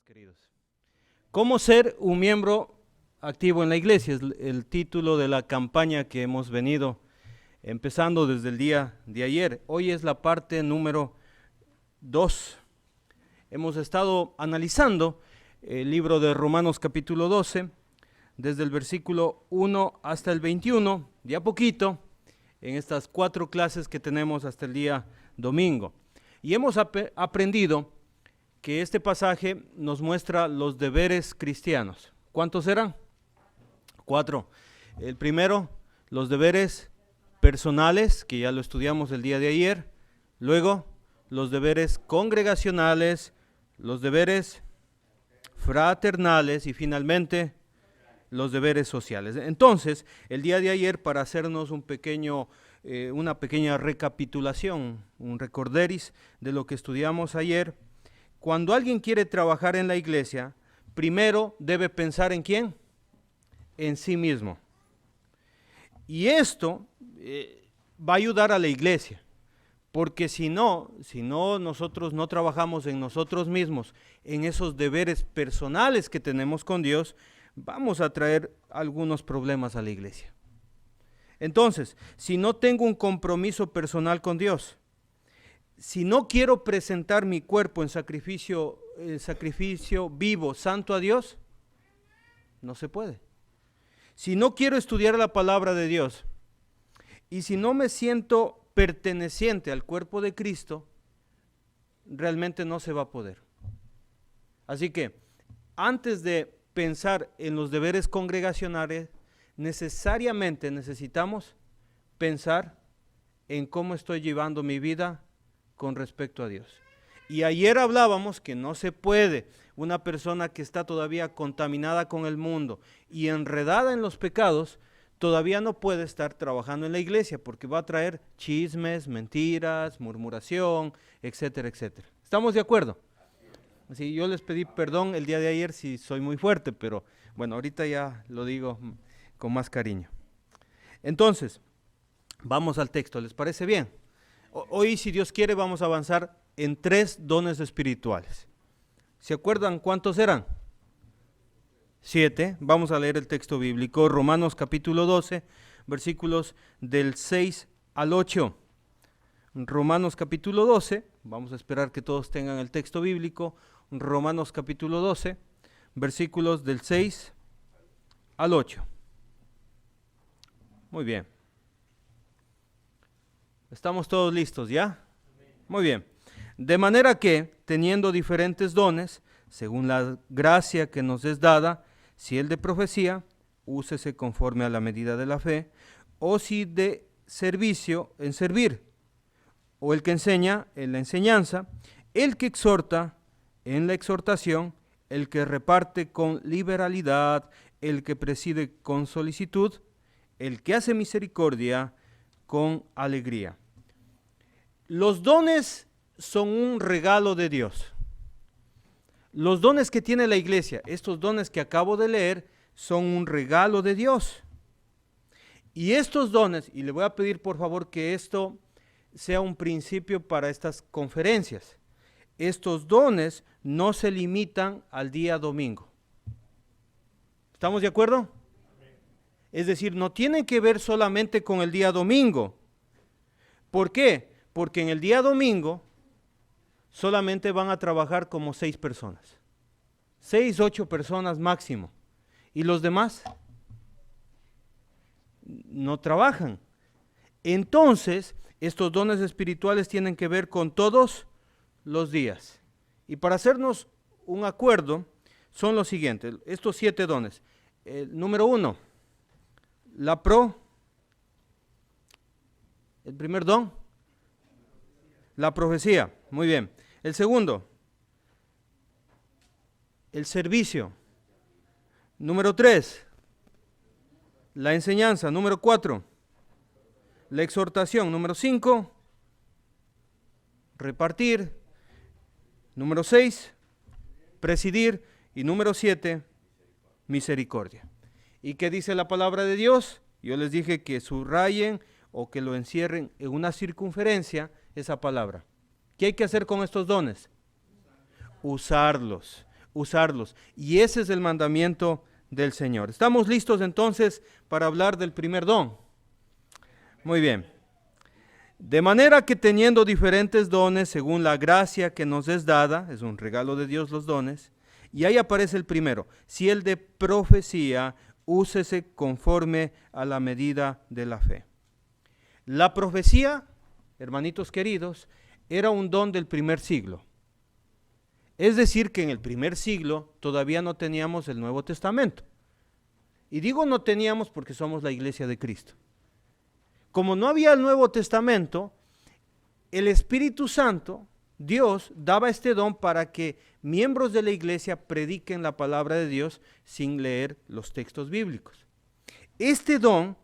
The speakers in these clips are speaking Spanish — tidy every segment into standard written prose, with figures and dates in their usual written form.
Queridos. ¿Cómo ser un miembro activo en la iglesia? Es el título de la campaña que hemos venido empezando desde el día de ayer. Hoy es la parte número 2. Hemos estado analizando el libro de Romanos capítulo 12, desde el versículo 1 hasta el 21, de a poquito, en estas 4 clases que tenemos hasta el día domingo. Y hemos aprendido que este pasaje nos muestra los deberes cristianos. ¿Cuántos eran? 4. El primero, los deberes personales, que ya lo estudiamos el día de ayer. Luego, los deberes congregacionales, los deberes fraternales y finalmente, los deberes sociales. Entonces, el día de ayer, para hacernos una pequeña recapitulación, un recorderis de lo que estudiamos ayer, cuando alguien quiere trabajar en la iglesia, primero debe pensar ¿en quién? En sí mismo. Y esto va a ayudar a la iglesia, porque si no nosotros no trabajamos en nosotros mismos, en esos deberes personales que tenemos con Dios, vamos a traer algunos problemas a la iglesia. Entonces, si no tengo un compromiso personal con Dios, si no quiero presentar mi cuerpo en sacrificio vivo, santo a Dios, no se puede. Si no quiero estudiar la palabra de Dios y si no me siento perteneciente al cuerpo de Cristo, realmente no se va a poder. Así que, antes de pensar en los deberes congregacionales, necesariamente necesitamos pensar en cómo estoy llevando mi vida con respecto a Dios. Y ayer hablábamos que no se puede una persona que está todavía contaminada con el mundo y enredada en los pecados, todavía no puede estar trabajando en la iglesia porque va a traer chismes, mentiras, murmuración, etcétera, etcétera. ¿Estamos de acuerdo? Así, yo les pedí perdón el día de ayer si soy muy fuerte, pero bueno, ahorita ya lo digo con más cariño. Entonces, vamos al texto, ¿les parece bien? Hoy, si Dios quiere, vamos a avanzar en 3 dones espirituales. ¿Se acuerdan cuántos eran? 7. Vamos a leer el texto bíblico, Romanos capítulo 12, versículos del 6 al 8. Romanos capítulo 12, vamos a esperar que todos tengan el texto bíblico, Romanos capítulo 12, versículos del 6 al 8. Muy bien. ¿Estamos todos listos ya? Muy bien. De manera que, teniendo diferentes dones, según la gracia que nos es dada, si el de profecía, úsese conforme a la medida de la fe, o si de servicio, en servir, o el que enseña, en la enseñanza, el que exhorta, en la exhortación, el que reparte con liberalidad, el que preside con solicitud, el que hace misericordia con alegría. Los dones son un regalo de Dios. Los dones que tiene la iglesia, estos dones que acabo de leer, son un regalo de Dios. Y estos dones, y le voy a pedir por favor que esto sea un principio para estas conferencias, estos dones no se limitan al día domingo. ¿Estamos de acuerdo? Es decir, no tienen que ver solamente con el día domingo. ¿Por qué? Porque en el día domingo solamente van a trabajar como 6 personas. 6, 8 personas máximo. ¿Y los demás? No trabajan. Entonces, estos dones espirituales tienen que ver con todos los días. Y para hacernos un acuerdo, son los siguientes, estos 7 dones. Número 1, el primer don, la profecía. Muy bien. El segundo, el servicio. Número 3, la enseñanza. Número 4, la exhortación. Número 5, repartir. Número 6, presidir. Y número 7, misericordia. ¿Y qué dice la palabra de Dios? Yo les dije que subrayen o que lo encierren en una circunferencia esa palabra. ¿Qué hay que hacer con estos dones? Usarlos. usarlos. Y ese es el mandamiento del Señor. ¿Estamos listos entonces para hablar del primer don? Muy bien. De manera que teniendo diferentes dones según la gracia que nos es dada, es un regalo de Dios los dones, y ahí aparece el primero, si el de profecía, úsese conforme a la medida de la fe. La profecía, hermanitos queridos, era un don del primer siglo. Es decir, que en el primer siglo todavía no teníamos el Nuevo Testamento. Y digo no teníamos porque somos la iglesia de Cristo. Como no había el Nuevo Testamento, el Espíritu Santo, Dios, daba este don para que miembros de la iglesia prediquen la palabra de Dios sin leer los textos bíblicos. Este don,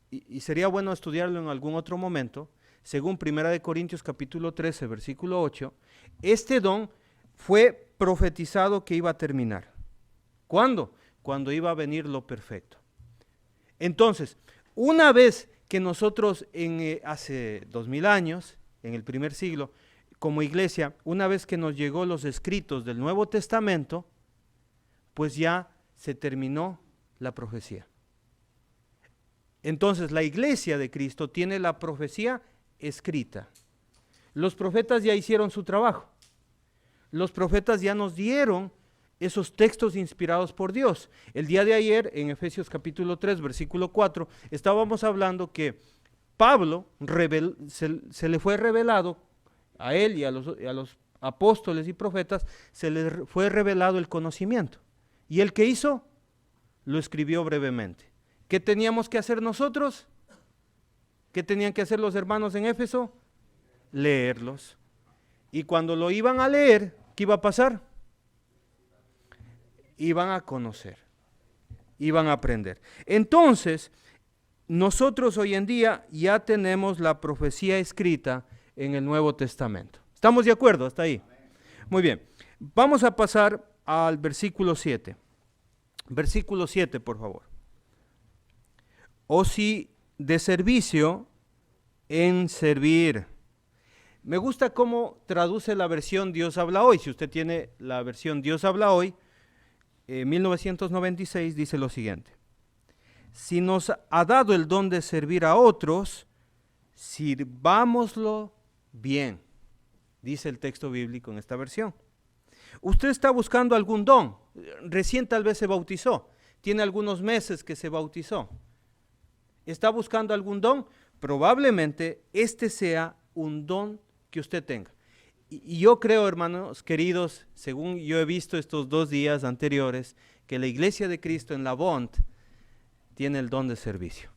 y sería bueno estudiarlo en algún otro momento, según 1 Corintios capítulo 13, versículo 8, este don fue profetizado que iba a terminar. ¿Cuándo? Cuando iba a venir lo perfecto. Entonces, una vez que nosotros hace 2000 años, en el primer siglo, como iglesia, una vez que nos llegó los escritos del Nuevo Testamento, pues ya se terminó la profecía. Entonces la iglesia de Cristo tiene la profecía escrita. Los profetas ya hicieron su trabajo. Los profetas ya nos dieron esos textos inspirados por Dios. El día de ayer, en Efesios capítulo 3, versículo 4, estábamos hablando que Pablo se le fue revelado a él y a los apóstoles y profetas, se les fue revelado el conocimiento. ¿Y el que hizo? Lo escribió brevemente. ¿Qué teníamos que hacer nosotros? ¿Qué tenían que hacer los hermanos en Éfeso? Leerlos. Y cuando lo iban a leer, ¿qué iba a pasar? Iban a conocer, iban a aprender. Entonces, nosotros hoy en día ya tenemos la profecía escrita en el Nuevo Testamento. ¿Estamos de acuerdo hasta ahí? Muy bien. Vamos a pasar al versículo 7. Versículo 7, por favor. O si de servicio en servir. Me gusta cómo traduce la versión Dios habla hoy. Si usted tiene la versión Dios habla hoy, 1996 dice lo siguiente: si nos ha dado el don de servir a otros, sirvámoslo bien, dice el texto bíblico en esta versión. Usted está buscando algún don, recién tal vez se bautizó, tiene algunos meses que se bautizó. ¿Está buscando algún don? Probablemente este sea un don que usted tenga. Y yo creo, hermanos queridos, según yo he visto estos 2 días anteriores, que la iglesia de Cristo en la Bond tiene el don de servicio.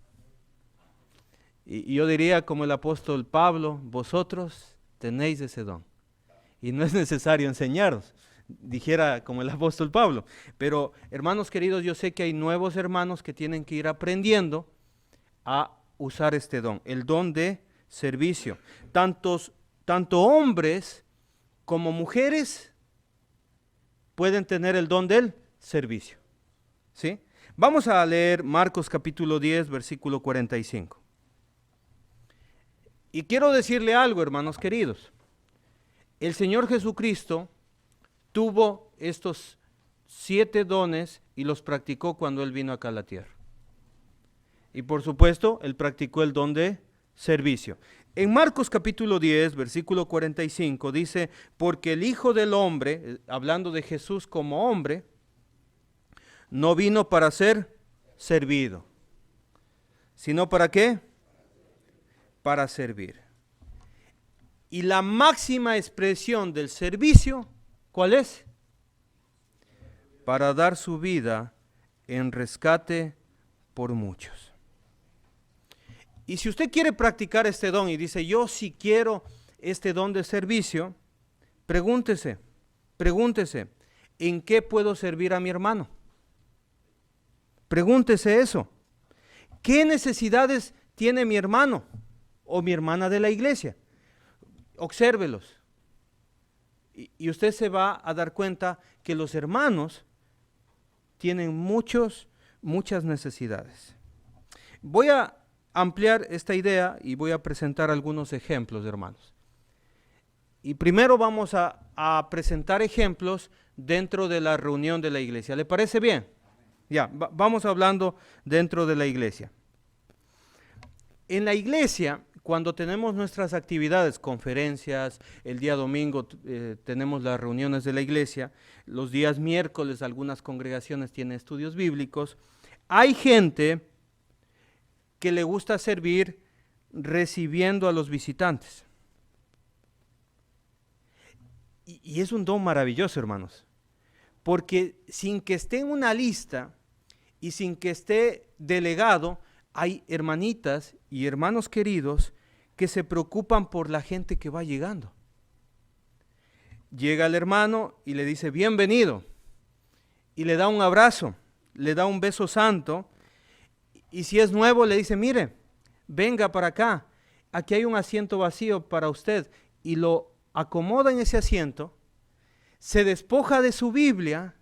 Y yo diría como el apóstol Pablo, vosotros tenéis ese don. Y no es necesario enseñaros, dijera como el apóstol Pablo. Pero hermanos queridos, yo sé que hay nuevos hermanos que tienen que ir aprendiendo a usar este don, el don de servicio. Tanto hombres como mujeres pueden tener el don del servicio. ¿Sí? Vamos a leer Marcos capítulo 10, versículo 45. Y quiero decirle algo, hermanos queridos. El Señor Jesucristo tuvo estos 7 dones y los practicó cuando Él vino acá a la tierra. Y por supuesto, Él practicó el don de servicio. En Marcos capítulo 10, versículo 45 dice, porque el Hijo del Hombre, hablando de Jesús como hombre, no vino para ser servido, sino ¿para qué? Para servir. Y la máxima expresión del servicio, ¿cuál es? Para dar su vida en rescate por muchos. Y si usted quiere practicar este don y dice, yo sí quiero este don de servicio, pregúntese, ¿en qué puedo servir a mi hermano? Pregúntese eso. ¿Qué necesidades tiene mi hermano o mi hermana de la iglesia? Obsérvelos. Y usted se va a dar cuenta que los hermanos tienen muchas necesidades. Voy a ampliar esta idea y voy a presentar algunos ejemplos, hermanos. Y primero vamos a presentar ejemplos dentro de la reunión de la iglesia. ¿Le parece bien? Ya, vamos hablando dentro de la iglesia. En la iglesia, cuando tenemos nuestras actividades, conferencias, el día domingo tenemos las reuniones de la iglesia, los días miércoles algunas congregaciones tienen estudios bíblicos, hay gente que le gusta servir recibiendo a los visitantes. Y es un don maravilloso, hermanos, porque sin que esté en una lista y sin que esté delegado, hay hermanitas y hermanos queridos que se preocupan por la gente que va llegando. Llega el hermano y le dice bienvenido y le da un abrazo, le da un beso santo, y si es nuevo le dice mire, venga para acá, aquí hay un asiento vacío para usted, y lo acomoda en ese asiento, se despoja de su Biblia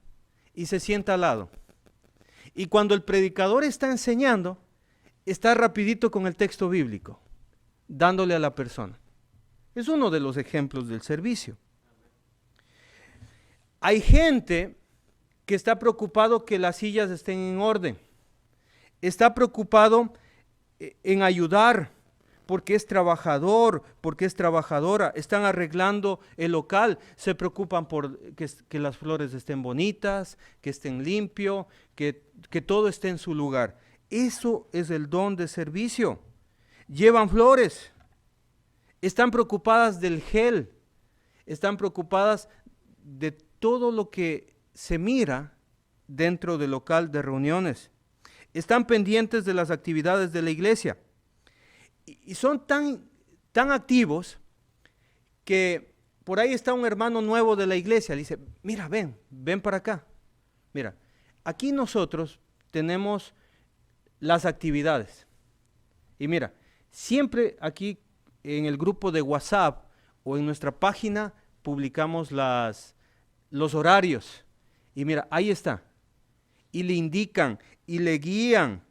y se sienta al lado. Y cuando el predicador está enseñando, está rapidito con el texto bíblico, dándole a la persona. Es uno de los ejemplos del servicio. Hay gente que está preocupado que las sillas estén en orden. Está preocupado en ayudar porque es trabajador, porque es trabajadora. Están arreglando el local, se preocupan por que las flores estén bonitas, que estén limpio, que todo esté en su lugar. Eso es el don de servicio. Llevan flores, están preocupadas del gel, están preocupadas de todo lo que se mira dentro del local de reuniones. Están pendientes de las actividades de la iglesia. Y son tan activos que por ahí está un hermano nuevo de la iglesia. Le dice, mira, ven para acá. Mira, aquí nosotros tenemos las actividades. Y mira, siempre aquí en el grupo de WhatsApp o en nuestra página publicamos los horarios. Y mira, ahí está. Y le indican, y le guían,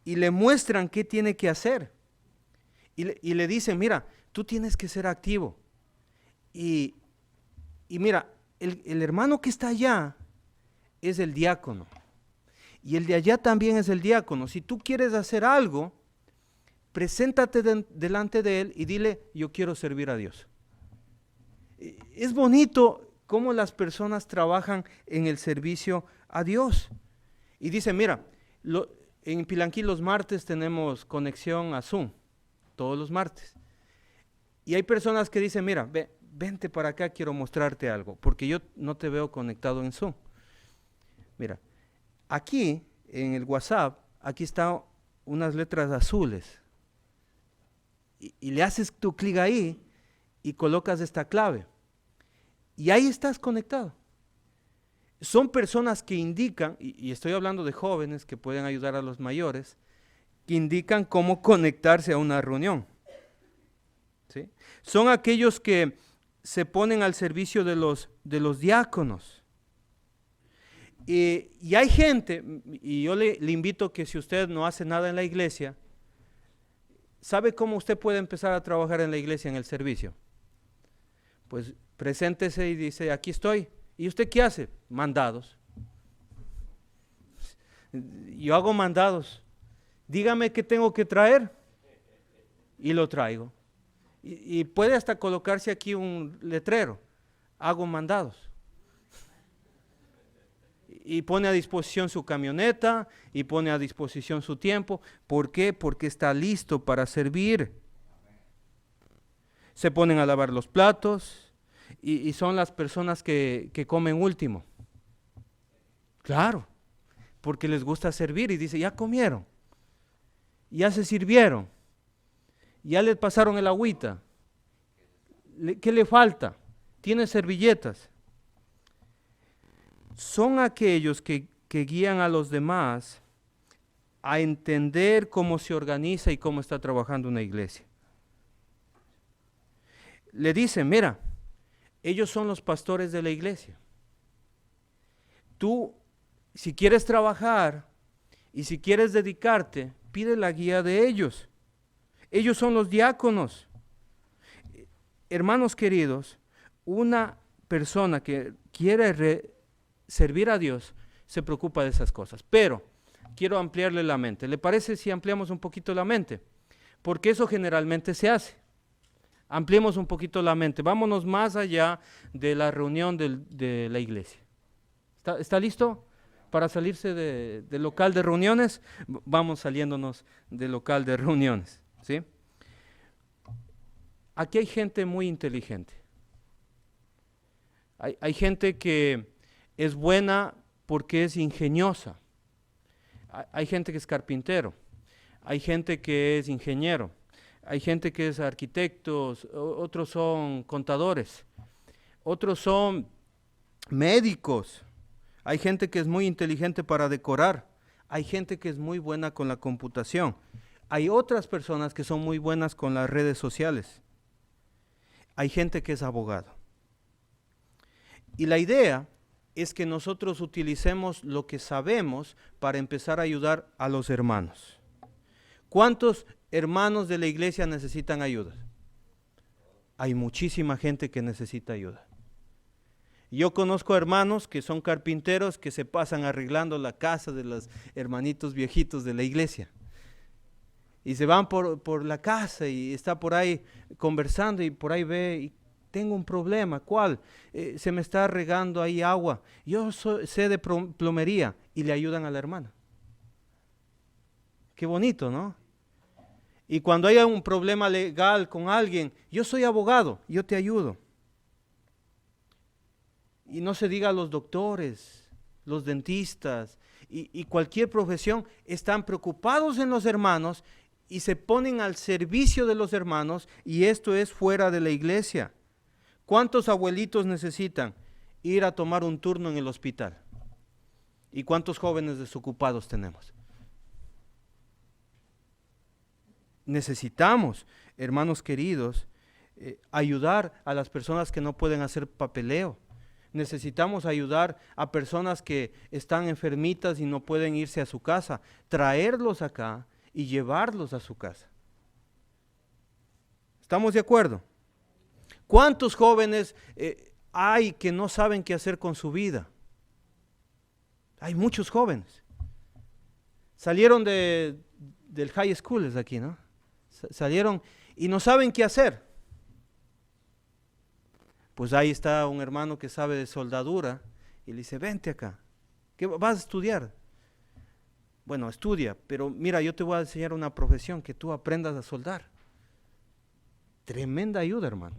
y le muestran qué tiene que hacer. Y le dicen, mira, tú tienes que ser activo. Y mira, el hermano que está allá es el diácono. Y el de allá también es el diácono. Si tú quieres hacer algo, preséntate delante de él y dile, yo quiero servir a Dios. Es bonito cómo las personas trabajan en el servicio a Dios. Y dice, mira, en Pilanquí los martes tenemos conexión a Zoom, todos los martes. Y hay personas que dicen, mira, vente para acá, quiero mostrarte algo, porque yo no te veo conectado en Zoom. Mira, aquí en el WhatsApp, aquí están unas letras azules. Y le haces tu clic ahí y colocas esta clave. Y ahí estás conectado. Son personas que indican, y estoy hablando de jóvenes que pueden ayudar a los mayores, que indican cómo conectarse a una reunión. ¿Sí? Son aquellos que se ponen al servicio de los diáconos. Y hay gente, y yo le invito que si usted no hace nada en la iglesia, ¿sabe cómo usted puede empezar a trabajar en la iglesia en el servicio? Pues preséntese y dice, aquí estoy. ¿Y usted qué hace? Mandados. Yo hago mandados. Dígame qué tengo que traer y lo traigo. Y puede hasta colocarse aquí un letrero. Hago mandados. Y pone a disposición su camioneta y pone a disposición su tiempo. ¿Por qué? Porque está listo para servir. Se ponen a lavar los platos y son las personas que comen último. Claro, porque les gusta servir y dice, ya comieron, ya se sirvieron, ya les pasaron el agüita. ¿Qué le falta? Tiene servilletas. Son aquellos que guían a los demás a entender cómo se organiza y cómo está trabajando una iglesia. Le dicen, mira, ellos son los pastores de la iglesia. Tú, si quieres trabajar y si quieres dedicarte, pide la guía de ellos. Ellos son los diáconos. Hermanos queridos, una persona que quiere servir a Dios se preocupa de esas cosas. Pero quiero ampliarle la mente. ¿Le parece si ampliamos un poquito la mente? Porque eso generalmente se hace. Ampliemos un poquito la mente. Vámonos más allá de la reunión de la iglesia. ¿Está listo para salirse del local de reuniones? Vamos saliéndonos del local de reuniones, ¿sí? Aquí hay gente muy inteligente. Hay gente que es buena porque es ingeniosa. Hay gente que es carpintero. Hay gente que es ingeniero. Hay gente que es arquitectos, otros son contadores, otros son médicos. Hay gente que es muy inteligente para decorar. Hay gente que es muy buena con la computación. Hay otras personas que son muy buenas con las redes sociales. Hay gente que es abogado. Y la idea es que nosotros utilicemos lo que sabemos para empezar a ayudar a los hermanos. ¿Cuántos hermanos de la iglesia necesitan ayuda? Hay muchísima gente que necesita ayuda. Yo conozco hermanos que son carpinteros que se pasan arreglando la casa de los hermanitos viejitos de la iglesia. Y se van por la casa y está por ahí conversando y por ahí ve, y tengo un problema. ¿Cuál? Se me está regando ahí agua. Yo sé de plomería, y le ayudan a la hermana. Qué bonito, ¿no? Y cuando haya un problema legal con alguien, yo soy abogado, yo te ayudo. Y no se diga los doctores, los dentistas y cualquier profesión, están preocupados en los hermanos y se ponen al servicio de los hermanos, y esto es fuera de la iglesia. ¿Cuántos abuelitos necesitan ir a tomar un turno en el hospital? ¿Y cuántos jóvenes desocupados tenemos? Necesitamos, hermanos queridos, ayudar a las personas que no pueden hacer papeleo. Necesitamos ayudar a personas que están enfermitas y no pueden irse a su casa, traerlos acá y llevarlos a su casa. ¿Estamos de acuerdo? ¿Cuántos jóvenes hay que no saben qué hacer con su vida? Hay muchos jóvenes. Salieron del high school, es aquí, ¿no? Salieron y no saben qué hacer. Pues ahí está un hermano que sabe de soldadura y le dice, vente acá, ¿qué vas a estudiar? Bueno, estudia, pero mira, yo te voy a enseñar una profesión, que tú aprendas a soldar. Tremenda ayuda, hermano.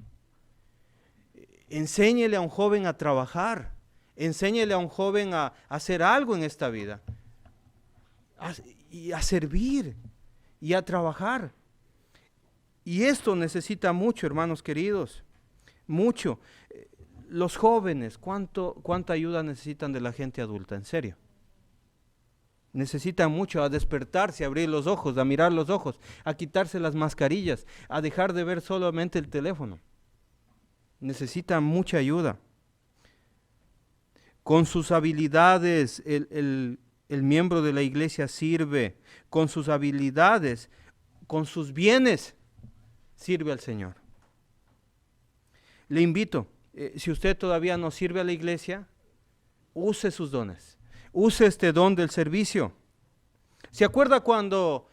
Enséñele a un joven a trabajar, enséñele a un joven a hacer algo en esta vida, y a servir y a trabajar. Y esto necesita mucho, hermanos queridos, mucho. Los jóvenes, ¿cuánta ayuda necesitan de la gente adulta? En serio. Necesitan mucho, a despertarse, a abrir los ojos, a mirar los ojos, a quitarse las mascarillas, a dejar de ver solamente el teléfono. Necesitan mucha ayuda. Con sus habilidades, el miembro de la iglesia sirve. Con sus habilidades, con sus bienes, sirve al Señor. Le invito, si usted todavía no sirve a la iglesia, use sus dones. Use este don del servicio. ¿Se acuerda cuando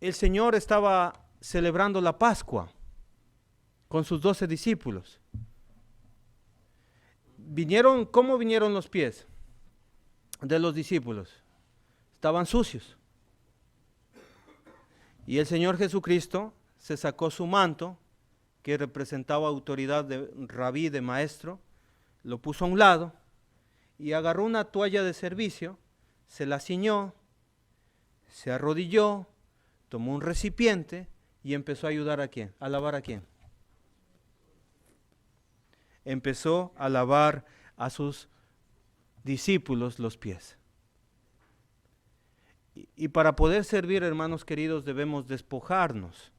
el Señor estaba celebrando la Pascua con sus 12 discípulos? ¿Cómo vinieron los pies de los discípulos? Estaban sucios. Y el Señor Jesucristo se sacó su manto, que representaba autoridad de rabí, de maestro, lo puso a un lado y agarró una toalla de servicio, se la ciñó, se arrodilló, tomó un recipiente y empezó a ayudar a quién, a lavar a quién. Empezó a lavar a sus discípulos los pies. Y para poder servir, hermanos queridos, debemos despojarnos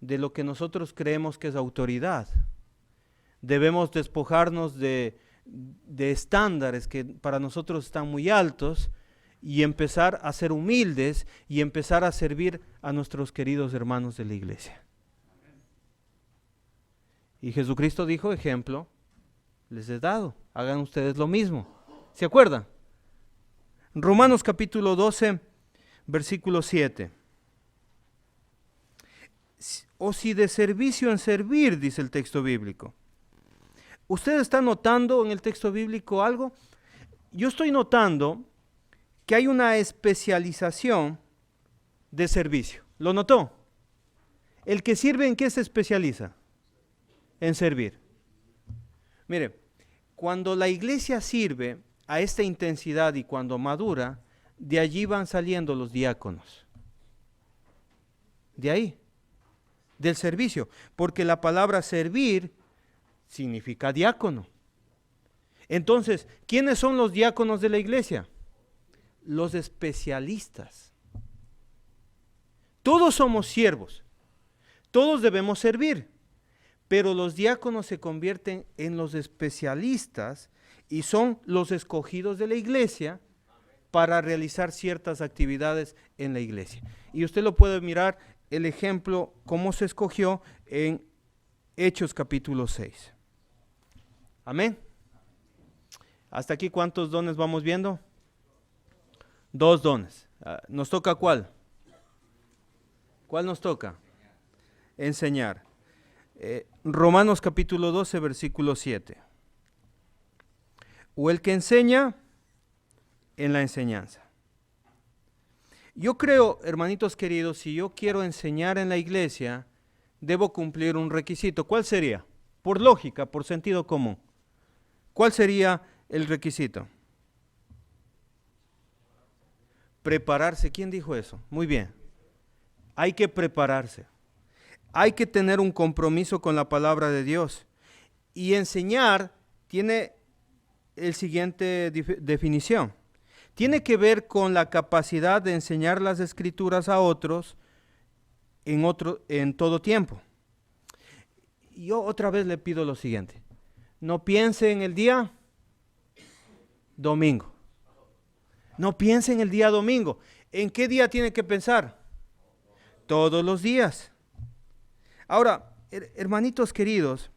de lo que nosotros creemos que es autoridad. Debemos despojarnos de estándares que para nosotros están muy altos y empezar a ser humildes y empezar a servir a nuestros queridos hermanos de la iglesia. Y Jesucristo dijo, ejemplo les he dado, hagan ustedes lo mismo. ¿Se acuerdan? Romanos capítulo 12, versículo 7. O si de servicio en servir, dice el texto bíblico. ¿Usted está notando en el texto bíblico algo? Yo estoy notando que hay una especialización de servicio. ¿Lo notó? ¿El que sirve en qué se especializa? En servir. Mire, cuando la iglesia sirve a esta intensidad y cuando madura, de allí van saliendo los diáconos. De ahí, del servicio, porque la palabra servir significa diácono. Entonces, ¿quiénes son los diáconos de la iglesia? Los especialistas. Todos somos siervos, todos debemos servir, pero los diáconos se convierten en los especialistas y son los escogidos de la iglesia para realizar ciertas actividades en la iglesia. Y usted lo puede mirar, el ejemplo, cómo se escogió en Hechos capítulo 6. Amén. Hasta aquí, ¿cuántos dones vamos viendo? 2 dones. ¿Nos toca cuál? ¿Cuál nos toca? Enseñar. Romanos capítulo 12, versículo 7. O el que enseña en la enseñanza. Yo creo, hermanitos queridos, si yo quiero enseñar en la iglesia, debo cumplir un requisito. ¿Cuál sería? Por lógica, por sentido común. ¿Cuál sería el requisito? Prepararse. ¿Quién dijo eso? Muy bien. Hay que prepararse. Hay que tener un compromiso con la palabra de Dios. Y enseñar tiene el siguiente definición. Tiene que ver con la capacidad de enseñar las escrituras a otros en todo tiempo. Yo otra vez le pido lo siguiente. No piense en el día domingo. No piense en el día domingo. ¿En qué día tiene que pensar? Todos los días. Ahora, hermanitos queridos,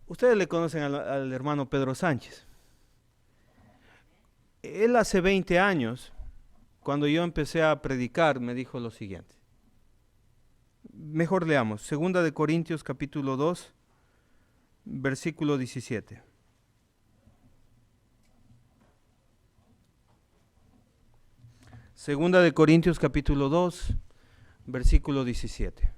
ustedes le conocen al hermano Pedro Sánchez. Él hace 20 años, cuando yo empecé a predicar, me dijo lo siguiente. Mejor leamos, 2 de Corintios capítulo 2, versículo 17. Segunda de Corintios capítulo 2, versículo 17.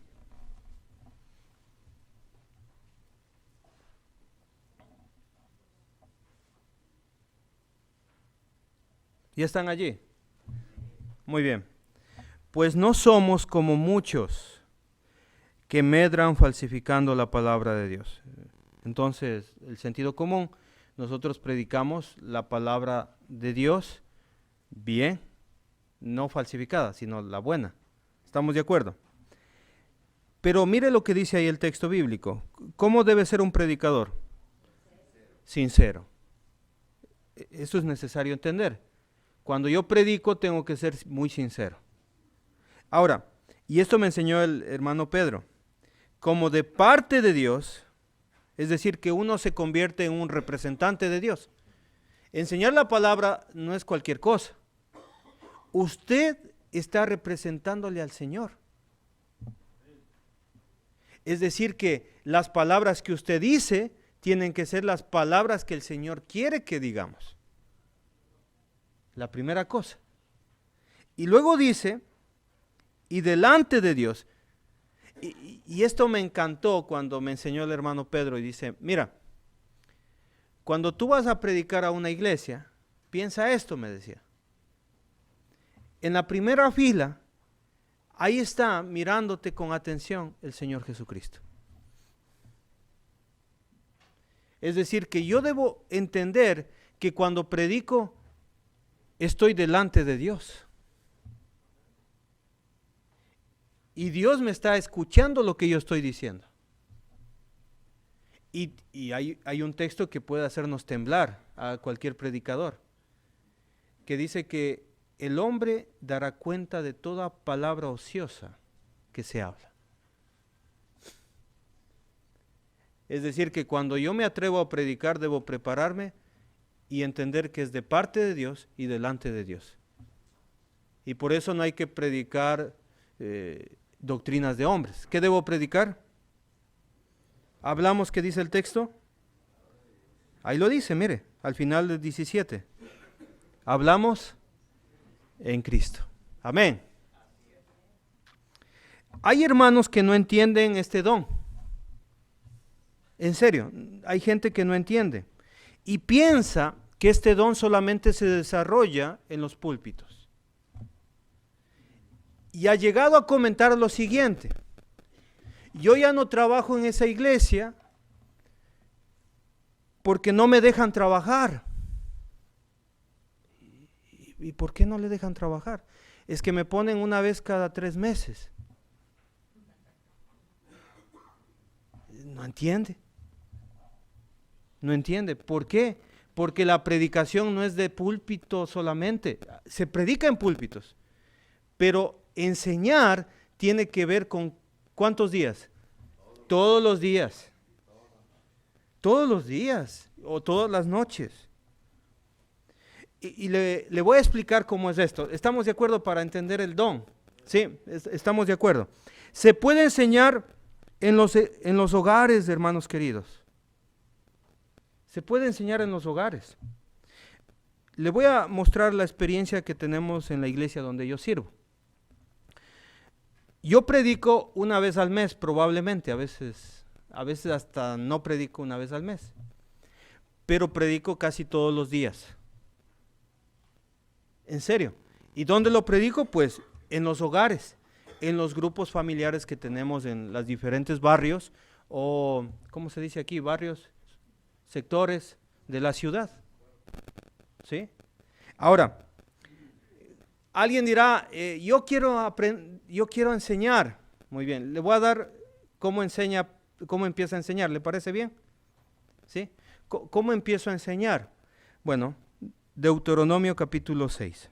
¿Ya están allí? Muy bien. Pues no somos como muchos que medran falsificando la palabra de Dios. Entonces, el sentido común, nosotros predicamos la palabra de Dios bien, no falsificada, sino la buena. ¿Estamos de acuerdo? Pero mire lo que dice ahí el texto bíblico. ¿Cómo debe ser un predicador? Sincero. Eso es necesario entender. Cuando yo predico tengo que ser muy sincero. Ahora, y esto me enseñó el hermano Pedro, como de parte de Dios, es decir, que uno se convierte en un representante de Dios. Enseñar la palabra no es cualquier cosa. Usted está representándole al Señor. Es decir, que las palabras que usted dice tienen que ser las palabras que el Señor quiere que digamos. La primera cosa. Y luego dice, y delante de Dios, y esto me encantó cuando me enseñó el hermano Pedro y dice, mira, cuando tú vas a predicar a una iglesia, piensa esto, me decía. En la primera fila, ahí está mirándote con atención el Señor Jesucristo. Es decir, que yo debo entender que cuando predico, estoy delante de Dios. Y Dios me está escuchando lo que yo estoy diciendo. Y hay un texto que puede hacernos temblar a cualquier predicador, que dice que el hombre dará cuenta de toda palabra ociosa que se habla. Es decir, que cuando yo me atrevo a predicar, debo prepararme y entender que es de parte de Dios y delante de Dios. Y por eso no hay que predicar doctrinas de hombres. ¿Qué debo predicar? ¿Hablamos qué dice el texto? Ahí lo dice, mire, al final del 17. Hablamos en Cristo. Amén. Hay hermanos que no entienden este don. En serio, hay gente que no entiende y piensa que este don solamente se desarrolla en los púlpitos. Y ha llegado a comentar lo siguiente: yo ya no trabajo en esa iglesia porque no me dejan trabajar. ¿Y por qué no le dejan trabajar? Es que me ponen una vez cada 3 meses. No entiende. No entiende. ¿Por qué? Porque la predicación no es de púlpito solamente. Se predica en púlpitos. Pero enseñar tiene que ver con ¿cuántos días? Todos los días. Todos los días o todas las noches. Y le voy a explicar cómo es esto. ¿Estamos de acuerdo para entender el don? Sí, estamos de acuerdo. Se puede enseñar en los hogares, hermanos queridos. Se puede enseñar en los hogares. Le voy a mostrar la experiencia que tenemos en la iglesia donde yo sirvo. Yo predico una vez al mes, probablemente, a veces hasta no predico una vez al mes, pero predico casi todos los días. En serio. ¿Y dónde lo predico? Pues en los hogares, en los grupos familiares que tenemos en los diferentes barrios, o, ¿cómo se dice aquí? Barrios, sectores de la ciudad. ¿Sí? Ahora, alguien dirá, yo quiero enseñar. Muy bien, le voy a dar cómo empieza a enseñar. ¿Le parece bien? ¿Sí? ¿Cómo empiezo a enseñar? Bueno, Deuteronomio capítulo 6.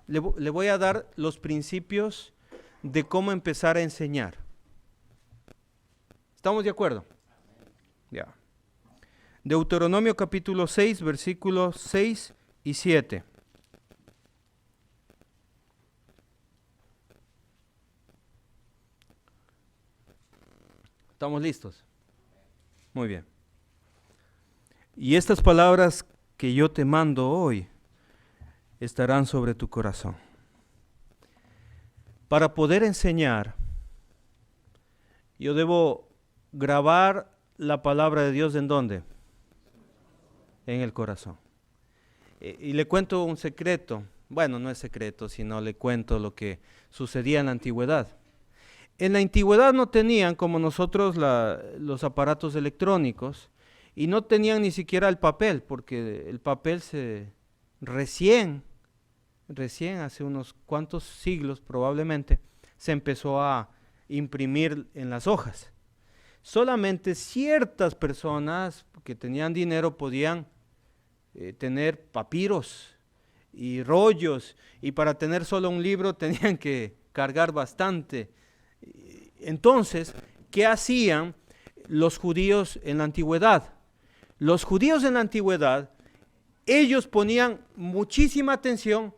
Le voy a dar los principios de cómo empezar a enseñar. ¿Estamos de acuerdo? Ya. Deuteronomio capítulo 6, versículos 6 y 7. ¿Estamos listos? Muy bien. Y estas palabras que yo te mando hoy estarán sobre tu corazón. Para poder enseñar, yo debo grabar la palabra de Dios ¿en dónde? En el corazón. Y le cuento un secreto. Bueno, no es secreto, sino le cuento lo que sucedía en la antigüedad. En la antigüedad no tenían como nosotros los aparatos electrónicos y no tenían ni siquiera el papel, porque el papel recién hace unos cuantos siglos probablemente, se empezó a imprimir en las hojas. Solamente ciertas personas que tenían dinero podían tener papiros y rollos, y para tener solo un libro tenían que cargar bastante. Entonces, ¿qué hacían los judíos en la antigüedad? Los judíos en la antigüedad, ellos ponían muchísima atención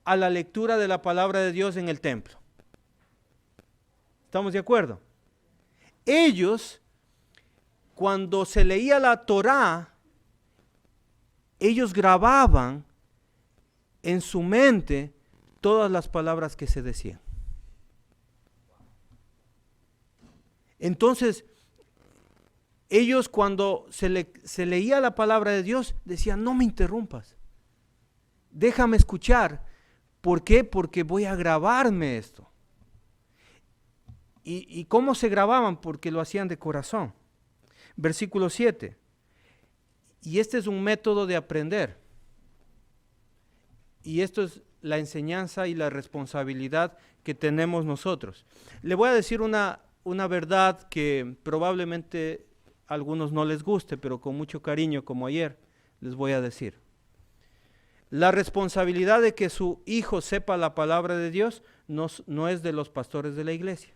a la lectura de la palabra de Dios en el templo. ¿Estamos de acuerdo? Ellos, cuando se leía la Torá, ellos grababan en su mente todas las palabras que se decían. Entonces, ellos cuando se leía la palabra de Dios, decían, no me interrumpas, déjame escuchar. ¿Por qué? Porque voy a grabarme esto. ¿Y cómo se grababan? Porque lo hacían de corazón. Versículo 7. Y este es un método de aprender. Y esto es la enseñanza y la responsabilidad que tenemos nosotros. Le voy a decir una verdad que probablemente a algunos no les guste, pero con mucho cariño, como ayer, les voy a decir. La responsabilidad de que su hijo sepa la palabra de Dios no es de los pastores de la iglesia.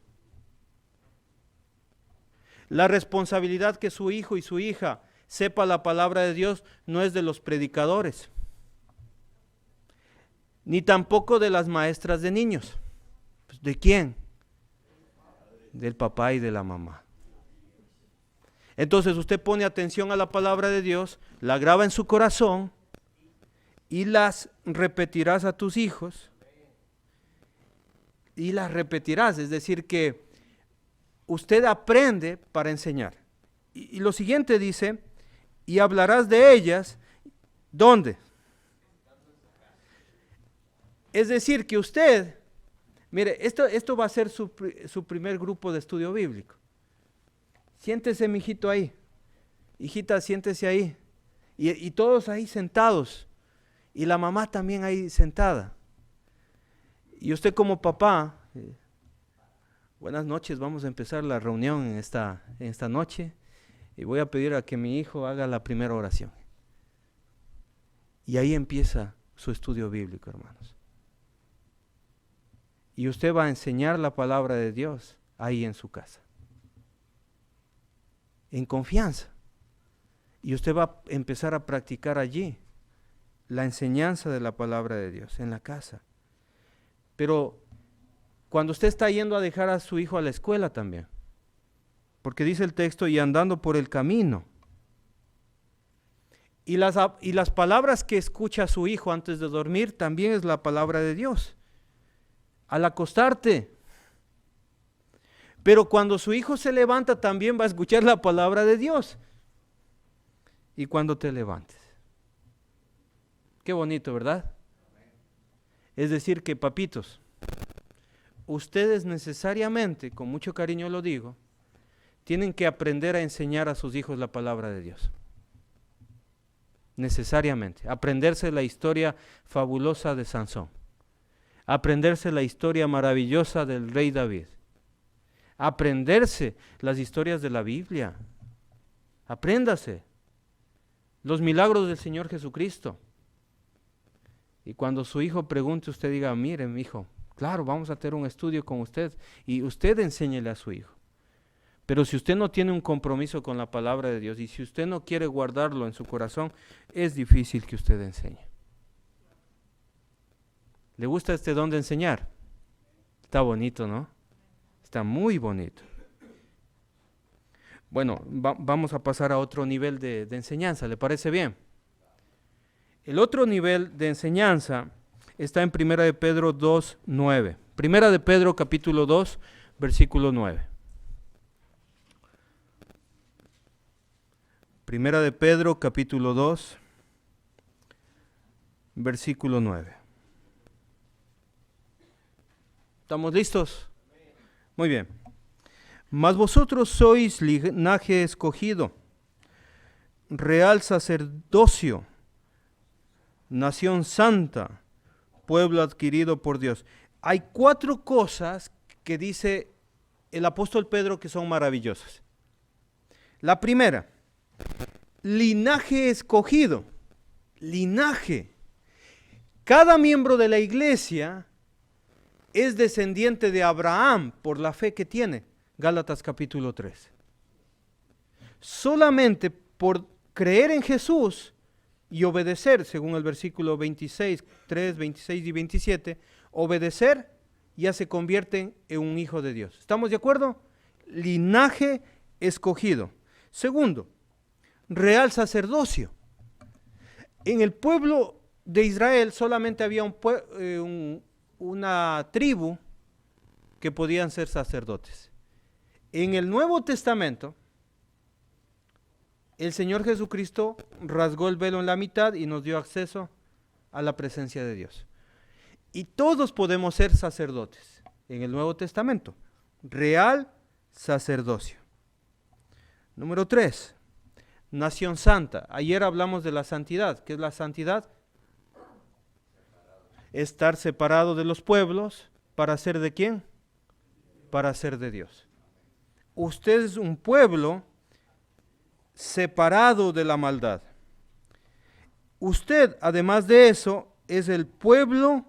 La responsabilidad que su hijo y su hija sepa la palabra de Dios no es de los predicadores, ni tampoco de las maestras de niños. ¿De quién? Del papá y de la mamá. Entonces usted pone atención a la palabra de Dios, la graba en su corazón y las repetirás a tus hijos. Y las repetirás, es decir que usted aprende para enseñar. Y lo siguiente dice, y hablarás de ellas, ¿dónde? Es decir que usted, mire, esto va a ser su primer grupo de estudio bíblico. Siéntese, mijito, ahí. Hijita, siéntese ahí. Y todos ahí sentados. Y la mamá también ahí sentada. Y usted como papá, buenas noches, vamos a empezar la reunión en esta noche. Y voy a pedir a que mi hijo haga la primera oración. Y ahí empieza su estudio bíblico, hermanos. Y usted va a enseñar la palabra de Dios ahí en su casa. En confianza. Y usted va a empezar a practicar allí la enseñanza de la palabra de Dios, en la casa. Pero cuando usted está yendo a dejar a su hijo a la escuela también, porque dice el texto, y andando por el camino. Y las palabras que escucha su hijo antes de dormir también es la palabra de Dios. Al acostarte. Pero cuando su hijo se levanta también va a escuchar la palabra de Dios. Y cuando te levantes. Qué bonito, ¿verdad? Es decir que, papitos, ustedes necesariamente, con mucho cariño lo digo, tienen que aprender a enseñar a sus hijos la palabra de Dios. Necesariamente. Aprenderse la historia fabulosa de Sansón. Aprenderse la historia maravillosa del rey David. Aprenderse las historias de la Biblia. Apréndase los milagros del Señor Jesucristo. Y cuando su hijo pregunte, usted diga, mire, mi hijo, claro, vamos a tener un estudio con usted. Y usted enséñele a su hijo. Pero si usted no tiene un compromiso con la palabra de Dios y si usted no quiere guardarlo en su corazón, es difícil que usted enseñe. ¿Le gusta este don de enseñar? Está bonito, ¿no? Está muy bonito. Bueno, vamos a pasar a otro nivel de enseñanza, ¿le parece bien? El otro nivel de enseñanza está en 1 de Pedro 2, 9. 1 de Pedro capítulo 2, versículo 9. 1 de Pedro capítulo 2, versículo 9. ¿Estamos listos? Muy bien. Mas vosotros sois linaje escogido, real sacerdocio, nación santa, pueblo adquirido por Dios. Hay 4 cosas que dice el apóstol Pedro que son maravillosas. La primera, linaje escogido, linaje. Cada miembro de la iglesia es descendiente de Abraham por la fe que tiene. Gálatas capítulo 3. Solamente por creer en Jesús y obedecer, según el versículo 26, 3, 26 y 27, obedecer ya se convierten en un hijo de Dios. ¿Estamos de acuerdo? Linaje escogido. Segundo, real sacerdocio. En el pueblo de Israel solamente había una tribu que podían ser sacerdotes. En el Nuevo Testamento, el Señor Jesucristo rasgó el velo en la mitad y nos dio acceso a la presencia de Dios. Y todos podemos ser sacerdotes en el Nuevo Testamento. Real sacerdocio. Número 3, nación santa. Ayer hablamos de la santidad. ¿Qué es la santidad? Estar separado de los pueblos para ser de quién? Para ser de Dios. Usted es un pueblo separado de la maldad. Usted, además de eso, es el pueblo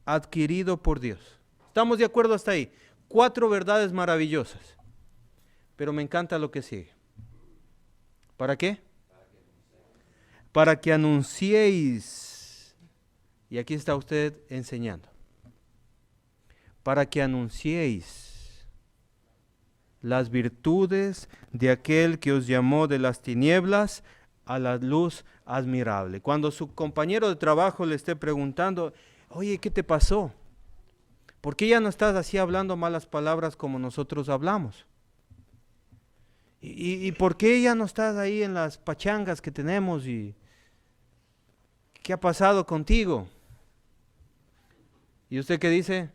adquirido por Dios. ¿Estamos de acuerdo hasta ahí? 4 verdades maravillosas. Pero me encanta lo que sigue. ¿Para qué? Para que anunciéis. Y aquí está usted enseñando. Para que anunciéis las virtudes de aquel que os llamó de las tinieblas a la luz admirable. Cuando su compañero de trabajo le esté preguntando, oye, ¿qué te pasó? ¿Por qué ya no estás así hablando malas palabras como nosotros hablamos? ¿Y por qué ya no estás ahí en las pachangas que tenemos? ¿Y qué ha pasado contigo? ¿Y usted qué dice?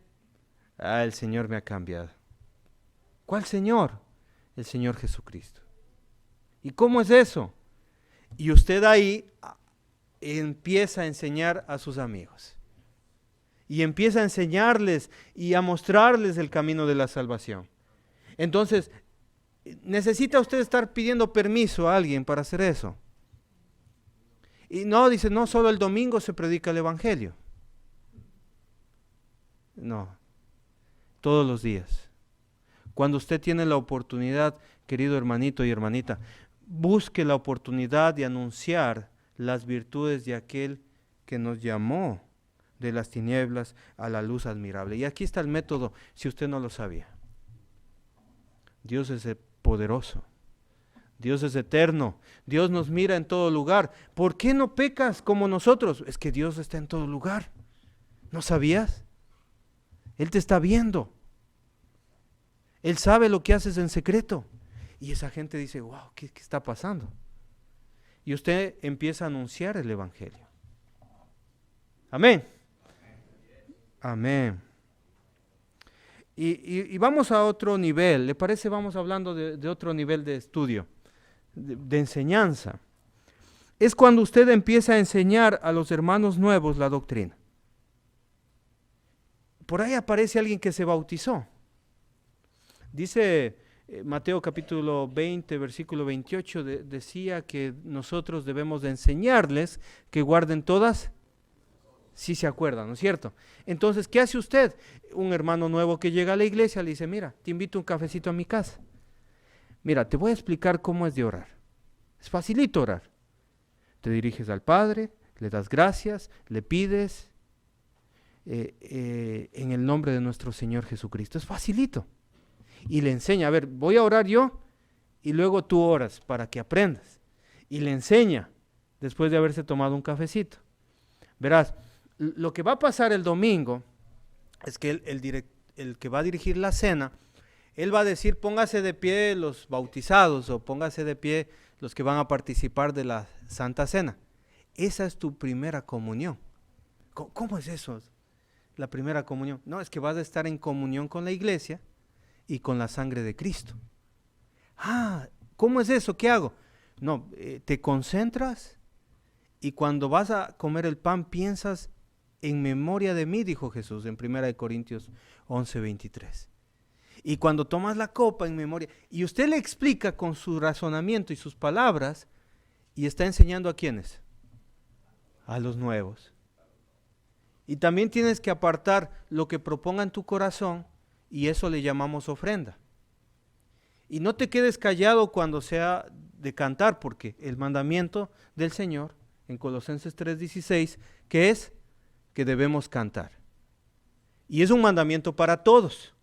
El Señor me ha cambiado. ¿Cuál Señor? El Señor Jesucristo. ¿Y cómo es eso? Y usted ahí empieza a enseñar a sus amigos. Y empieza a enseñarles y a mostrarles el camino de la salvación. Entonces, ¿necesita usted estar pidiendo permiso a alguien para hacer eso? Y no, dice, no, solo el domingo se predica el Evangelio. No, todos los días. Cuando usted tiene la oportunidad, querido hermanito y hermanita, busque la oportunidad de anunciar las virtudes de aquel que nos llamó de las tinieblas a la luz admirable. Y aquí está el método, si usted no lo sabía. Dios es poderoso. Dios es eterno. Dios nos mira en todo lugar. ¿Por qué no pecas como nosotros? Es que Dios está en todo lugar. ¿No sabías? Él te está viendo. Él sabe lo que haces en secreto. Y esa gente dice, wow, ¿qué está pasando? Y usted empieza a anunciar el Evangelio. Amén. Amén. Y vamos a otro nivel. ¿Le parece? Vamos hablando de otro nivel de estudio, de enseñanza. Es cuando usted empieza a enseñar a los hermanos nuevos la doctrina. Por ahí aparece alguien que se bautizó. Dice Mateo capítulo 20, versículo 28, decía que nosotros debemos de enseñarles que guarden todas. Sí se acuerdan, ¿no es cierto? Entonces, ¿qué hace usted? Un hermano nuevo que llega a la iglesia le dice, mira, te invito a un cafecito a mi casa. Mira, te voy a explicar cómo es de orar. Es facilito orar. Te diriges al Padre, le das gracias, le pides en el nombre de nuestro Señor Jesucristo. Es facilito. Y le enseña, a ver, voy a orar yo y luego tú oras para que aprendas. Y le enseña después de haberse tomado un cafecito. Verás, lo que va a pasar el domingo es que el que va a dirigir la cena, él va a decir, póngase de pie los bautizados o póngase de pie los que van a participar de la Santa Cena. Esa es tu primera comunión. ¿Cómo es eso? La primera comunión. No, es que vas a estar en comunión con la iglesia y con la sangre de Cristo. ¿Cómo es eso? ¿Qué hago? No, te concentras y cuando vas a comer el pan piensas en memoria de mí, dijo Jesús en 1 Corintios 11:23. Y cuando tomas la copa en memoria, y usted le explica con su razonamiento y sus palabras, y está enseñando a ¿quiénes? A los nuevos. Y también tienes que apartar lo que proponga en tu corazón, y eso le llamamos ofrenda. Y no te quedes callado cuando sea de cantar, porque el mandamiento del Señor, en Colosenses 3:16, que es que debemos cantar. Y es un mandamiento para todos.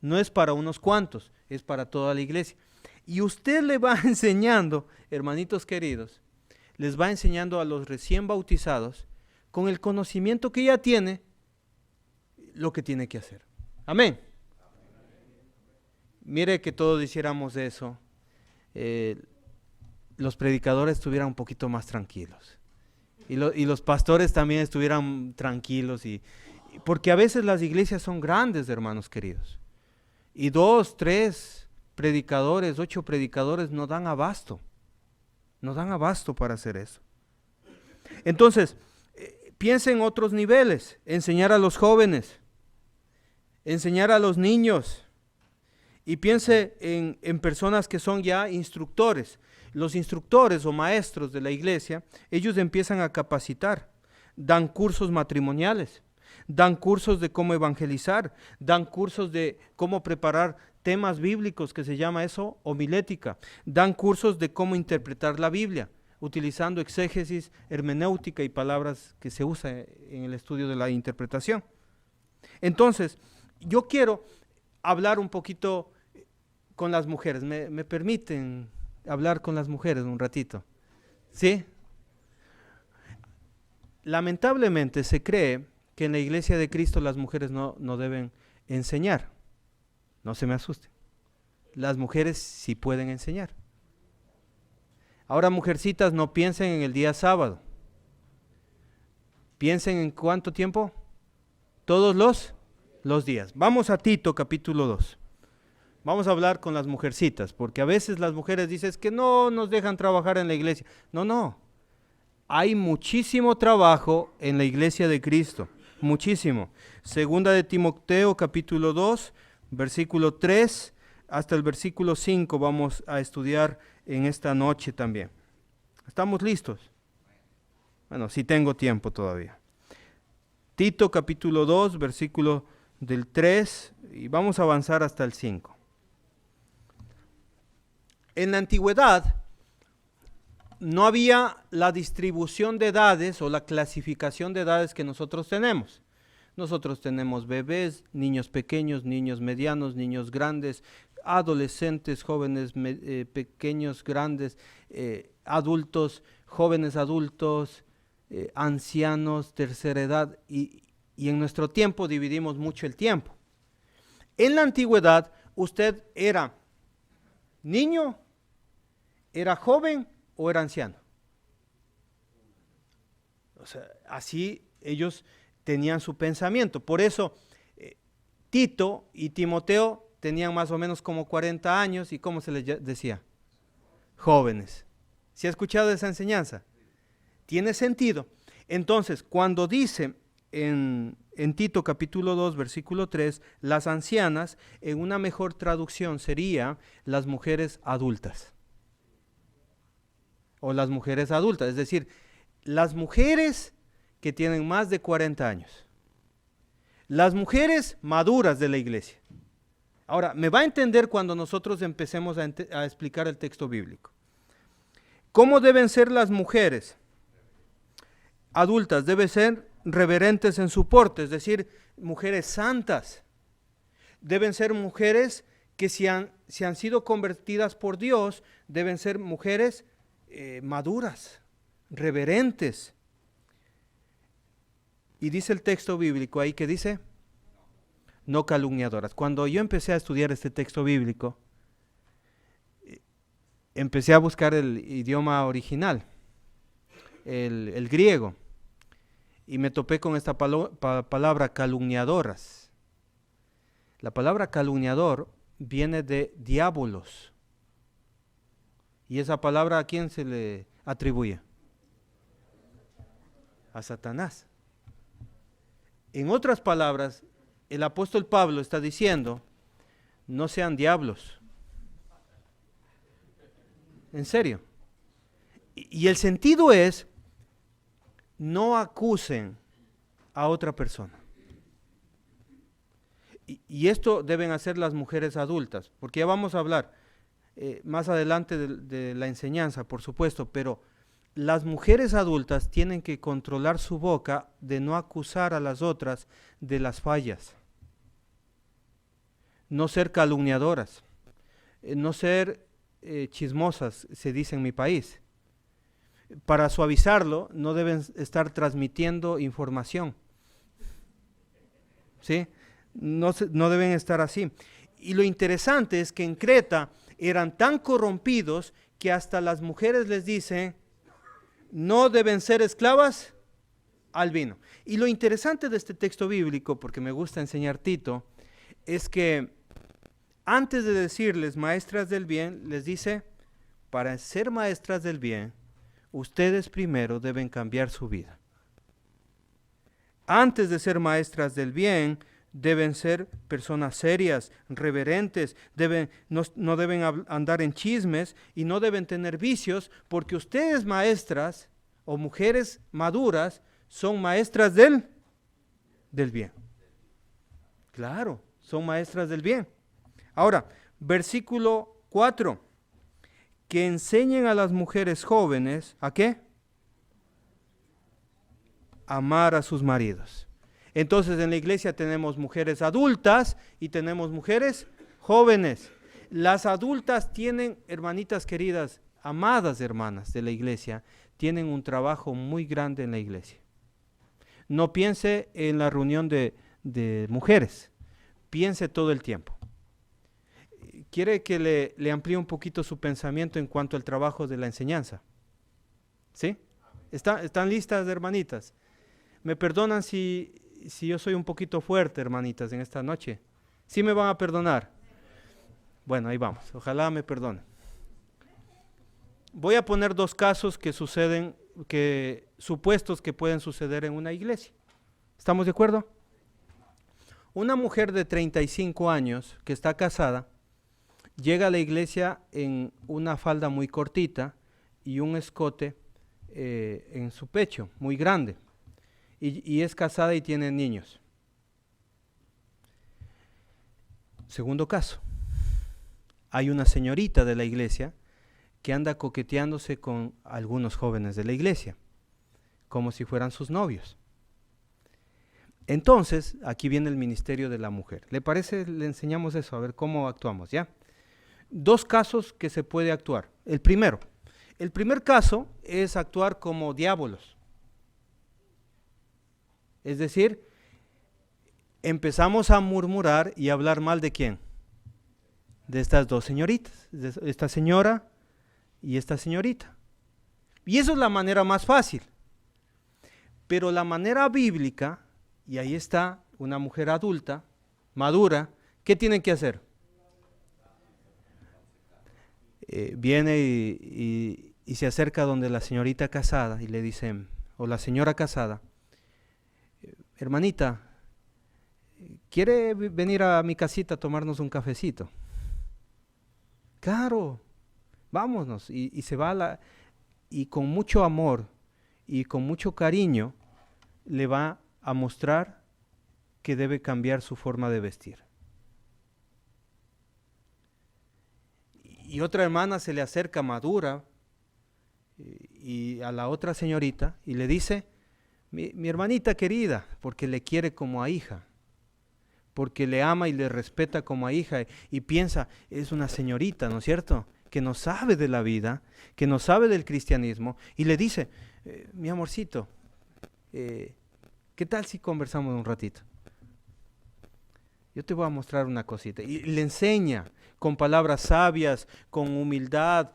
No es para unos cuantos, es para toda la iglesia. Y usted le va enseñando, hermanitos queridos, les va enseñando a los recién bautizados, con el conocimiento que ya tiene, lo que tiene que hacer. Amén. Mire que todos hiciéramos eso, los predicadores estuvieran un poquito más tranquilos. Y los pastores también estuvieran tranquilos. Porque a veces las iglesias son grandes, hermanos queridos. Y 2, 3 predicadores, 8 predicadores no dan abasto. No dan abasto para hacer eso. Entonces, piensa en otros niveles. Enseñar a los jóvenes. Enseñar a los niños. Y piense en personas que son ya instructores. Los instructores o maestros de la iglesia, ellos empiezan a capacitar. Dan cursos matrimoniales. Dan cursos de cómo evangelizar, dan cursos de cómo preparar temas bíblicos, que se llama eso homilética. Dan cursos de cómo interpretar la Biblia, utilizando exégesis, hermenéutica y palabras que se usan en el estudio de la interpretación. Entonces, yo quiero hablar un poquito con las mujeres. ¿Me permiten hablar con las mujeres un ratito? ¿Sí? Lamentablemente se cree que en la Iglesia de Cristo las mujeres no deben enseñar. No se me asusten. Las mujeres sí pueden enseñar. Ahora, mujercitas, no piensen en el día sábado. Piensen en cuánto tiempo. Todos los días. Vamos a Tito capítulo 2. Vamos a hablar con las mujercitas, porque a veces las mujeres dicen que no nos dejan trabajar en la iglesia. No. Hay muchísimo trabajo en la iglesia de Cristo. Muchísimo. Segunda de Timoteo capítulo 2, versículo 3 hasta el versículo 5 vamos a estudiar en esta noche también. ¿Estamos listos? Bueno, sí tengo tiempo todavía. Tito capítulo 2, versículo del 3 y vamos a avanzar hasta el 5. En la antigüedad no había la distribución de edades o la clasificación de edades que nosotros tenemos. Nosotros tenemos bebés, niños pequeños, niños medianos, niños grandes, adolescentes, jóvenes pequeños, grandes, adultos, jóvenes adultos, ancianos, tercera edad, y en nuestro tiempo dividimos mucho el tiempo. En la antigüedad, usted era niño, era joven o era anciano. O sea, así ellos tenían su pensamiento. Por eso Tito y Timoteo tenían más o menos como 40 años y ¿cómo se les decía? Jóvenes. ¿Se ha escuchado esa enseñanza? Tiene sentido. Entonces, cuando dice en Tito capítulo 2, versículo 3, las ancianas, en una mejor traducción sería las mujeres adultas. O las mujeres adultas, es decir, las mujeres que tienen más de 40 años. Las mujeres maduras de la iglesia. Ahora, me va a entender cuando nosotros empecemos a explicar el texto bíblico. ¿Cómo deben ser las mujeres adultas? Deben ser reverentes en su porte, es decir, mujeres santas. Deben ser mujeres que si han sido convertidas por Dios, deben ser mujeres maduras, reverentes. Y dice el texto bíblico ahí que dice, no calumniadoras. Cuando yo empecé a estudiar este texto bíblico, empecé a buscar el idioma original, el griego, y me topé con esta palabra calumniadoras. La palabra calumniador viene de diabolos. ¿Y esa palabra a quién se le atribuye? A Satanás. En otras palabras, el apóstol Pablo está diciendo, no sean diablos. En serio. Y el sentido es, no acusen a otra persona. Y esto deben hacer las mujeres adultas, porque ya vamos a hablar más adelante de la enseñanza, por supuesto, pero las mujeres adultas tienen que controlar su boca de no acusar a las otras de las fallas. No ser calumniadoras, no ser chismosas, se dice en mi país. Para suavizarlo, no deben estar transmitiendo información. ¿Sí? No deben estar así. Y lo interesante es que en Creta eran tan corrompidos que hasta las mujeres les dicen, no deben ser esclavas al vino. Y lo interesante de este texto bíblico, porque me gusta enseñar Tito, es que antes de decirles maestras del bien, les dice, para ser maestras del bien, ustedes primero deben cambiar su vida. Antes de ser maestras del bien, deben ser personas serias, reverentes, no deben andar en chismes y no deben tener vicios, porque ustedes maestras o mujeres maduras son maestras del bien. Claro, son maestras del bien. Ahora, versículo 4, que enseñen a las mujeres jóvenes, ¿a qué? Amar a sus maridos. Entonces en la iglesia tenemos mujeres adultas y tenemos mujeres jóvenes. Las adultas tienen, hermanitas queridas, amadas hermanas de la iglesia, tienen un trabajo muy grande en la iglesia. No piense en la reunión de mujeres, piense todo el tiempo. ¿Quiere que le amplíe un poquito su pensamiento en cuanto al trabajo de la enseñanza? ¿Sí? ¿Están listas, hermanitas? ¿Me perdonan si yo soy un poquito fuerte, hermanitas, en esta noche? ¿Sí me van a perdonar? Bueno, ahí vamos. Ojalá me perdonen. Voy a poner dos casos que suceden, supuestos que pueden suceder en una iglesia. ¿Estamos de acuerdo? Una mujer de 35 años que está casada llega a la iglesia en una falda muy cortita y un escote en su pecho, muy grande. Y es casada y tiene niños. Segundo caso, hay una señorita de la iglesia que anda coqueteándose con algunos jóvenes de la iglesia, como si fueran sus novios. Entonces, aquí viene el ministerio de la mujer. ¿Le parece? Le enseñamos eso, a ver cómo actuamos, ¿ya? Dos casos que se puede actuar. El primer caso es actuar como diábolos. Es decir, empezamos a murmurar y a hablar mal ¿de quién? De estas dos señoritas, de esta señora y esta señorita. Y eso es la manera más fácil. Pero la manera bíblica, y ahí está una mujer adulta, madura, ¿qué tienen que hacer? Viene y se acerca donde la señorita casada y le dice, o la señora casada, hermanita, ¿quiere venir a mi casita a tomarnos un cafecito? Claro, vámonos. Y se va y con mucho amor y con mucho cariño le va a mostrar que debe cambiar su forma de vestir. Y otra hermana se le acerca madura y a la otra señorita y le dice, mi hermanita querida, porque le quiere como a hija, porque le ama y le respeta como a hija y piensa, es una señorita, ¿no es cierto?, que no sabe de la vida, que no sabe del cristianismo, y le dice, mi amorcito, ¿qué tal si conversamos un ratito? Yo te voy a mostrar una cosita. Y le enseña con palabras sabias, con humildad,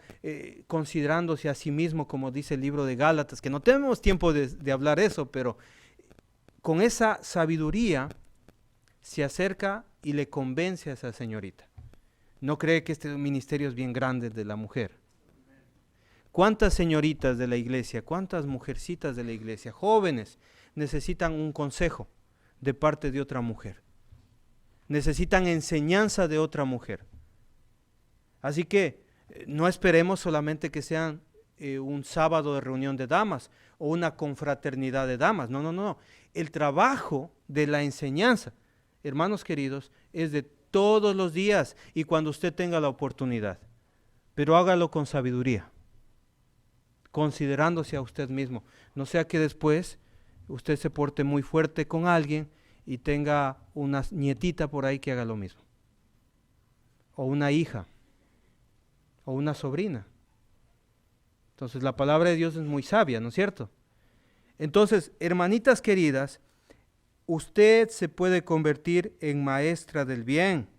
considerándose a sí mismo, como dice el libro de Gálatas, que no tenemos tiempo de hablar eso, pero con esa sabiduría se acerca y le convence a esa señorita. ¿No cree que este ministerio es bien grande de la mujer? ¿Cuántas señoritas de la iglesia, cuántas mujercitas de la iglesia, jóvenes, necesitan un consejo de parte de otra mujer? Necesitan enseñanza de otra mujer. Así que no esperemos solamente que sean un sábado de reunión de damas o una confraternidad de damas. No, no, no. El trabajo de la enseñanza, hermanos queridos, es de todos los días y cuando usted tenga la oportunidad. Pero hágalo con sabiduría, considerándose a usted mismo. No sea que después usted se porte muy fuerte con alguien y tenga una nietita por ahí que haga lo mismo. O una hija. O una sobrina. Entonces la palabra de Dios es muy sabia, ¿no es cierto? Entonces, hermanitas queridas, usted se puede convertir en maestra del bien,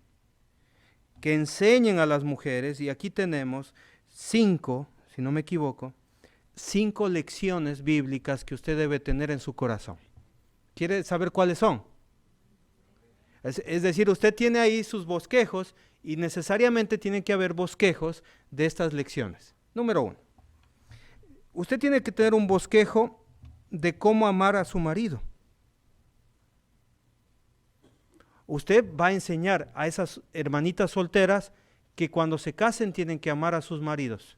que enseñen a las mujeres, y aquí tenemos 5, si no me equivoco, 5 lecciones bíblicas que usted debe tener en su corazón. ¿Quiere saber cuáles son? Es decir, usted tiene ahí sus bosquejos y necesariamente tiene que haber bosquejos de estas lecciones. Número 1. Usted tiene que tener un bosquejo de cómo amar a su marido. Usted va a enseñar a esas hermanitas solteras que cuando se casen tienen que amar a sus maridos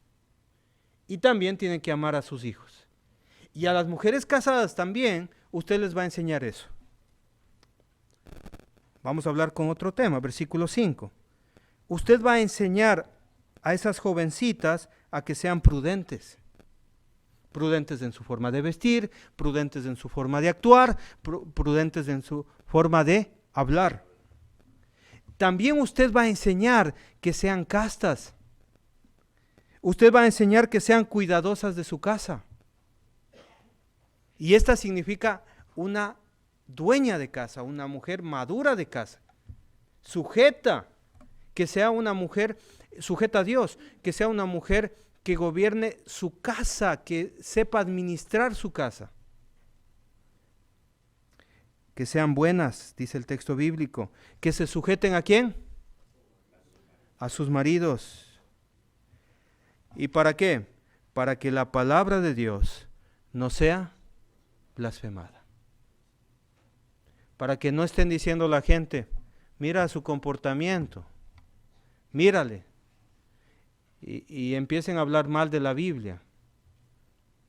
y también tienen que amar a sus hijos. Y a las mujeres casadas también usted les va a enseñar eso. Vamos a hablar con otro tema, versículo 5. usted va a enseñar a esas jovencitas a que sean prudentes. Prudentes en su forma de vestir, prudentes en su forma de actuar, prudentes en su forma de hablar. También usted va a enseñar que sean castas. Usted va a enseñar que sean cuidadosas de su casa. Y esta significa una dueña de casa, una mujer madura de casa, sujeta, que sea una mujer sujeta a Dios, que sea una mujer que gobierne su casa, que sepa administrar su casa. Que sean buenas, dice el texto bíblico, que se sujeten ¿a quién? A sus maridos. ¿Y para qué? Para que la palabra de Dios no sea blasfemada. Para que no estén diciendo la gente, mira su comportamiento, mírale, y empiecen a hablar mal de la Biblia.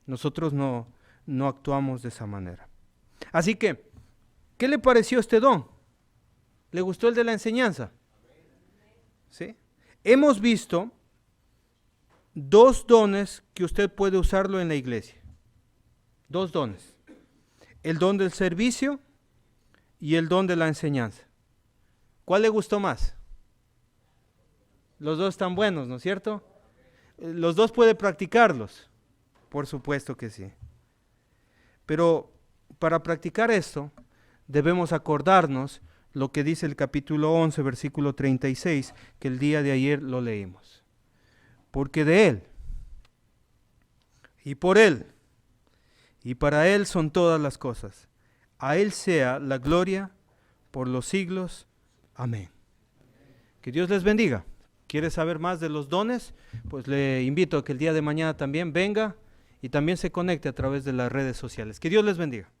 Nosotros no actuamos de esa manera. Así que, ¿qué le pareció este don? ¿Le gustó el de la enseñanza? ¿Sí? Hemos visto 2 dones que usted puede usarlo en la iglesia. 2 dones. El don del servicio y el don de la enseñanza. ¿Cuál le gustó más? Los 2 están buenos, ¿no es cierto? Los 2 puede practicarlos. Por supuesto que sí. Pero para practicar esto, debemos acordarnos lo que dice el capítulo 11, versículo 36, que el día de ayer lo leímos. Porque de Él, y por Él, y para Él son todas las cosas. A Él sea la gloria por los siglos. Amén. Que Dios les bendiga. ¿Quiere saber más de los dones? Pues le invito a que el día de mañana también venga y también se conecte a través de las redes sociales. Que Dios les bendiga.